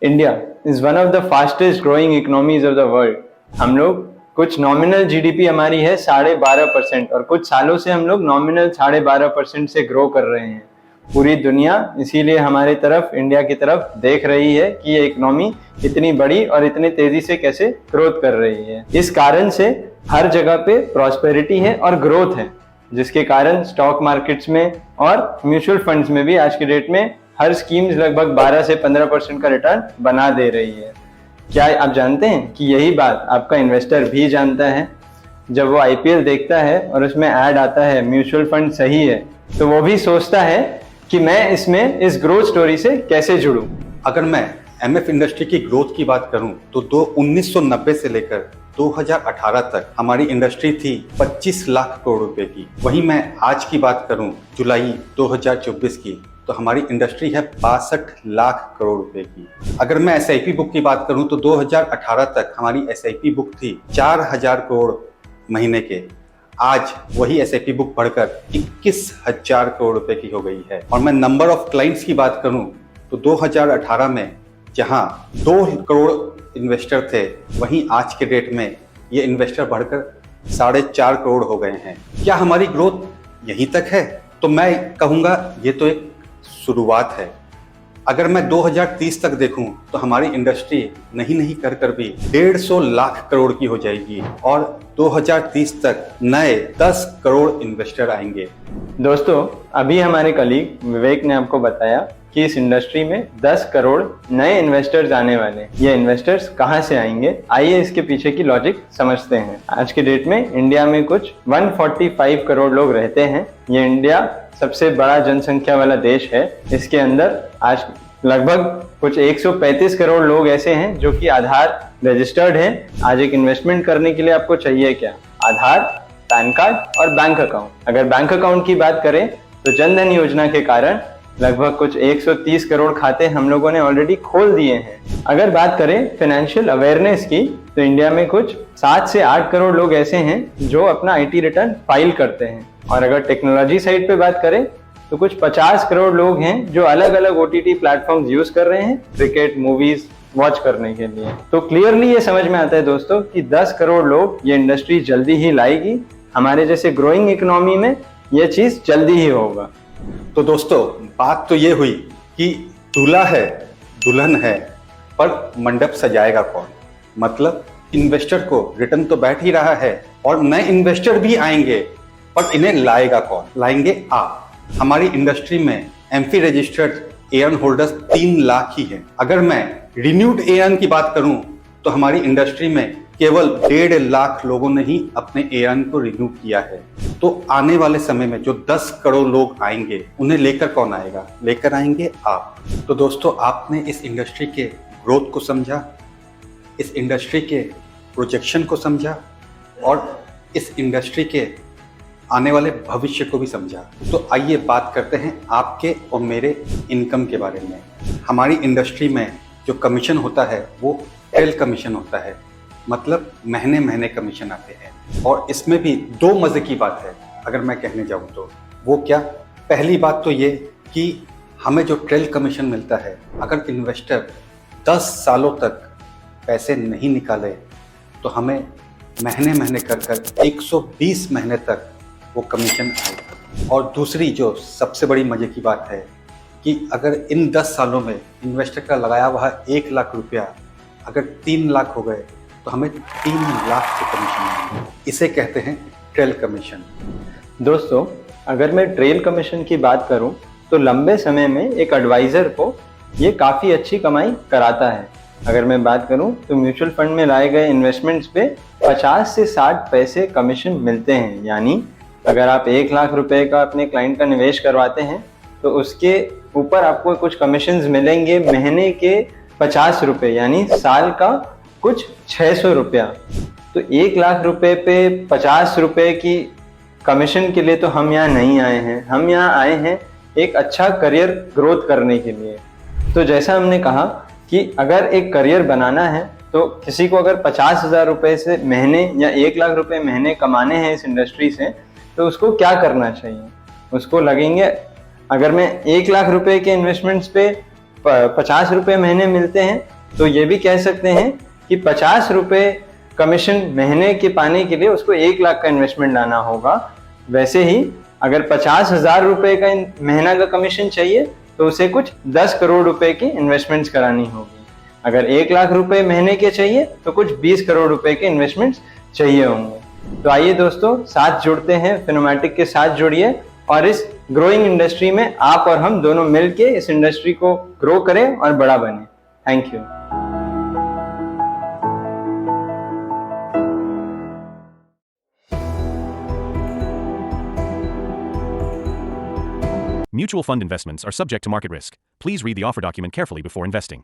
India is one of the fastest growing economies of the world. हम लोग कुछ nominal GDP हमारी है 12.5% और कुछ सालों से हम लोग नॉमिनल 12.5% से ग्रो कर रहे हैं। पूरी दुनिया इसीलिए हमारी तरफ, इंडिया की तरफ देख रही है कि ये इकोनॉमी इतनी बड़ी और इतनी तेजी से कैसे ग्रोथ कर रही है। इस कारण से हर जगह पे प्रॉस्पेरिटी है और ग्रोथ है, जिसके कारण स्टॉक मार्केट्स में और म्यूचुअल फंड्स में भी आज की डेट में हर स्कीम्स लगभग 12 से 15% का रिटर्न बना दे रही है। क्या आप जानते हैं कि यही बात आपका इन्वेस्टर भी जानता है? जब वो आईपीएल देखता है और उसमें ऐड आता है म्यूचुअल फंड सही है, तो वो भी सोचता है कि मैं इसमें इस ग्रोथ स्टोरी से कैसे जुड़ूं। अगर मैं एमएफ इंडस्ट्री की ग्रोथ की बात करूं तो 1990 से लेकर 2018 तक हमारी इंडस्ट्री थी 25 लाख करोड़ रुपए की। वहीं मैं आज की बात करूं जुलाई 2024 की, तो हमारी इंडस्ट्री है 62 लाख करोड़ रुपए की। अगर मैं एसआईपी बुक की बात करूं तो 2018 तक हमारी एसआईपी बुक थी 4000 करोड़ महीने के। आज वही एसआईपी बुक बढ़कर 21,000 करोड़ रुपए की हो गई है। और मैं नंबर ऑफ क्लाइंट्स की बात करूं तो 2018 में जहां 2 करोड़ इन्वेस्टर थे, वहीं आज के डेट में ये इन्वेस्टर बढ़कर 4.5 करोड़ हो गए हैं। क्या हमारी ग्रोथ यहीं तक है? तो मैं कहूँगा ये तो एक शुरुआत है। अगर मैं 2030 तक देखूं तो हमारी इंडस्ट्री नहीं कर भी 150 लाख करोड़ की हो जाएगी और 2030 तक नए 10 करोड़ इन्वेस्टर आएंगे। दोस्तों, अभी हमारे कलीग विवेक ने आपको बताया कि इस इंडस्ट्री में 10 करोड़ नए इन्वेस्टर्स आने वाले हैं। ये इन्वेस्टर्स कहाँ से आएंगे? आइए इसके पीछे की लॉजिक समझते हैं। आज के डेट में इंडिया में कुछ 145 करोड़ लोग रहते हैं। ये इंडिया सबसे बड़ा जनसंख्या वाला देश है। इसके अंदर आज लगभग कुछ 135 करोड़ लोग ऐसे हैं जो कि आधार रजिस्टर्ड हैं। आज एक इन्वेस्टमेंट करने के लिए आपको चाहिए क्या? आधार, पैन कार्ड और बैंक अकाउंट। अगर बैंक अकाउंट की बात करें तो जन धन योजना के कारण लगभग कुछ 130 करोड़ खाते हम लोगों ने ऑलरेडी खोल दिए हैं। अगर बात करें फाइनेंशियल अवेयरनेस की तो इंडिया में कुछ 7 से 8 करोड़ लोग ऐसे हैं जो अपना आईटी रिटर्न फाइल करते हैं। और अगर टेक्नोलॉजी साइड पे बात करें तो कुछ 50 करोड़ लोग हैं जो अलग अलग ओटीटी प्लेटफॉर्म्स यूज कर रहे हैं क्रिकेट, मूवीज वॉच करने के लिए। तो क्लियरली ये समझ में आता है दोस्तों कि 10 करोड़ लोग ये इंडस्ट्री जल्दी ही लाएगी। हमारे जैसे ग्रोइंग इकोनॉमी में ये चीज जल्दी ही होगा। तो दोस्तों, बात तो ये हुई कि दूल्हा है, दुल्हन है, पर मंडप सजाएगा कौन? मतलब इन्वेस्टर को रिटर्न तो बैठ ही रहा है और नए इन्वेस्टर भी आएंगे, पर इन्हें लाएगा कौन? लाएंगे आप। हमारी इंडस्ट्री में AMFI registered ARN holders 3 lakh ही हैं। अगर मैं रिन्यूड एआरएन की बात करूं तो हमारी इंडस्ट्री में केवल 1.5 लाख लोगों ने ही अपने एआरएन को रिन्यू किया है। तो आने वाले समय में जो 10 करोड़ लोग आएंगे, उन्हें लेकर कौन आएगा? लेकर आएंगे आप। तो दोस्तों, आपने इस इंडस्ट्री के ग्रोथ को समझा, इस इंडस्ट्री के प्रोजेक्शन को समझा और इस इंडस्ट्री के आने वाले भविष्य को भी समझा। तो आइए बात करते हैं आपके और मेरे इनकम के बारे में। हमारी इंडस्ट्री में जो कमीशन होता है वो ट्रेल कमीशन होता है, मतलब महीने महीने कमीशन आते हैं। और इसमें भी 2 मजे की बात है अगर मैं कहने जाऊँ तो। वो क्या? पहली बात तो ये कि हमें जो ट्रेल कमीशन मिलता है, अगर इन्वेस्टर 10 सालों तक पैसे नहीं निकाले तो हमें महीने महीने कर 120 महीने तक वो कमीशन आएगा। और दूसरी जो सबसे बड़ी मजे की बात है कि अगर इन 10 सालों में इन्वेस्टर का लगाया हुआ 1 लाख रुपया अगर 3 लाख हो गए तो हमें 3 लाख के कमीशन मिलेंगे। इसे कहते हैं ट्रेल कमीशन। दोस्तों, अगर मैं ट्रेल कमीशन की बात करूं तो लंबे समय में एक एडवाइजर को ये काफ़ी अच्छी कमाई कराता है। अगर मैं बात करूं तो म्यूचुअल फंड में लाए गए इन्वेस्टमेंट्स पे 50 से 60 पैसे कमीशन मिलते हैं। यानी अगर आप 1 लाख रुपए का अपने क्लाइंट का निवेश करवाते हैं तो उसके ऊपर आपको कुछ कमीशंस मिलेंगे महीने के 50 रुपए, यानी साल का कुछ 600 रुपया। तो 1 लाख रुपए पे 50 रुपए की कमीशन के लिए तो हम यहाँ नहीं आए हैं। हम यहाँ आए हैं एक अच्छा करियर ग्रोथ करने के लिए। तो जैसा हमने कहा कि अगर एक करियर बनाना है तो किसी को अगर 50,000 रुपए से महीने या 1 लाख रुपए महीने कमाने हैं इस इंडस्ट्री से, तो उसको क्या करना चाहिए? उसको लगेंगे, अगर मैं 1 लाख रुपए के इन्वेस्टमेंट्स पे 50 रुपए महीने मिलते हैं, तो ये भी कह सकते हैं कि 50 रुपए कमीशन महीने के पाने के लिए उसको 1 लाख का इन्वेस्टमेंट लाना होगा। वैसे ही अगर 50,000 रुपए का महीना का कमीशन चाहिए तो उसे कुछ 10 करोड़ रुपए की इन्वेस्टमेंट्स करानी होगी। अगर 1 लाख रुपए महीने के चाहिए तो कुछ 20 करोड़ रुपए के इन्वेस्टमेंट्स चाहिए होंगे। तो आइए दोस्तों, साथ जुड़ते हैं, फिनोमैटिक के साथ जुड़िए और इस ग्रोइंग इंडस्ट्री में आप और हम दोनों मिलके इस इंडस्ट्री को ग्रो करें और बड़ा बने। Thank you. Mutual fund investments are subject to market risk. Please read the offer document carefully before investing.